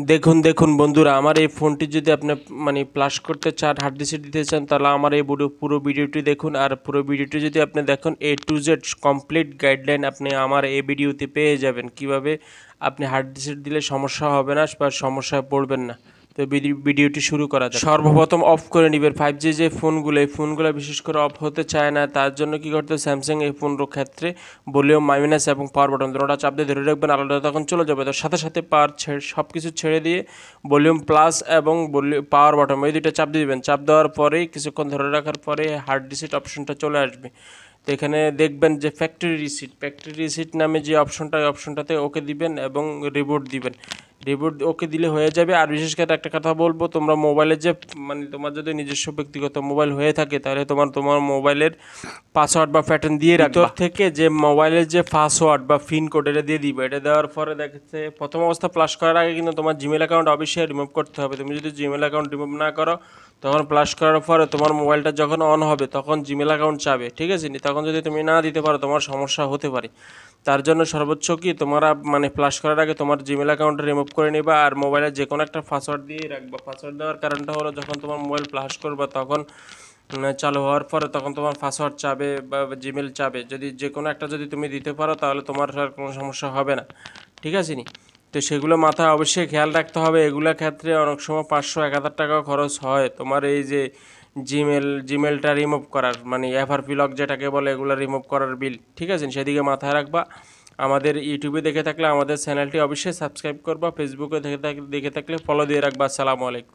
দেখুন বন্ধুরা, আমার এই ফোনটি যদি আপনি প্লাস করতে চান, হার্ড ডিস্ক দিতে চান, তাহলে আমার এই পুরো ভিডিওটি দেখুন। আর পুরো ভিডিওটি যদি আপনি দেখুন, A to Z complete guideline আপনি আমার এই ভিডিওতে পেয়ে যাবেন। কিভাবে আপনি হার্ড ডিস্ক দিলে সমস্যা হবে না বা সমস্যায় পড়বেন না। তো ভিডিওটি শুরু করা যাক। সর্বপ্রথম অফ করে নেবেন 5G যে ফোনগুলো, এই ফোনগুলো বিশেষ করে অফ হতে চায় না। তার জন্য কি করতে হবে, স্যামসাং এই ফোনের ক্ষেত্রে ভলিউম মাইনাস এবং পাওয়ার বাটন দুটোটা চাপ দিয়ে ধরে রাখবেন, আলাদা তখন চলে যাবে। তার সাথে সাথে সব কিছু ছেড়ে দিয়ে ভলিউম প্লাস এবং পাওয়ার বাটন এই দুইটা চাপ দিয়ে দেবেন। চাপ দেওয়ার পরেই কিছুক্ষণ ধরে রাখার পরে হার্ড ডিস্ক অপশনটা চলে আসবে। তো এখানে দেখবেন যে ফ্যাক্টরি রিসিট নামে যে অপশনটা, ওই অপশনটাতে ওকে দিবেন এবং রিবুট দিবেন। রিবুট ওকে দিলে হয়ে যাবে। আর বিশেষ করে একটা কথা বলবো, তোমরা মোবাইলে যে তোমার যদি নিজস্ব ব্যক্তিগত মোবাইল হয়ে থাকে, তাহলে তোমার মোবাইলের পাসওয়ার্ড বা প্যাটার্ন দিয়ে রাখবা। ভিতর থেকে যে মোবাইলের যে পাসওয়ার্ড বা পিন কোড এটা দিয়ে দিবে। এটা দেওয়ার পরে দেখছে প্রথম অবস্থা প্লাস করার আগে কিন্তু তোমার জিমেল অ্যাকাউন্ট অবশ্যই রিমুভ করতে হবে। তুমি যদি জিমেল অ্যাকাউন্ট রিমুভ না করো, তখন প্লাস করার পরে তোমার মোবাইলটা যখন অন হবে তখন জিমেল অ্যাকাউন্ট চাবে, ঠিক আছে? তখন যদি তুমি না দিতে পারো, তোমার সমস্যা হতে পারে। তার জন্য সর্বোচ্চ কি তোমরা প্লাস করার আগে তোমার জিমেল অ্যাকাউন্ট রিমুভ করে নিবা আর মোবাইলে যে কোনো একটা পাসওয়ার্ড দিয়ে রাখবা। পাসওয়ার্ড দেওয়ার কারণটা হলো, যখন তোমার মোবাইল প্লাস করবা তখন চালু হওয়ার পরে তখন তোমার পাসওয়ার্ড চাবে বা জিমেল চাবে। যদি যে কোনো একটা যদি তুমি দিতে পারো, তাহলে তোমার আর কোনো সমস্যা হবে না, ঠিক আছে নি? তো সেগুলো মাথায় অবশ্যই খেয়াল রাখতে হবে। এগুলোর ক্ষেত্রে অনেক সময় 500-1000 টাকাও খরচ হয় তোমার এই যে জিমেলটা রিমুভ করার, FRP লক যেটাকে বলে, এগুলো রিমুভ করার বিল, ঠিক আছে? সেদিকে মাথায় রাখবা। আমাদের ইউটিউবে দেখে থাকলে আমাদের চ্যানেলটি অবশ্যই সাবস্ক্রাইব করবা, ফেসবুকে দেখে থাকলে ফলো দিয়ে রাখবা। আসসালামু আলাইকুম।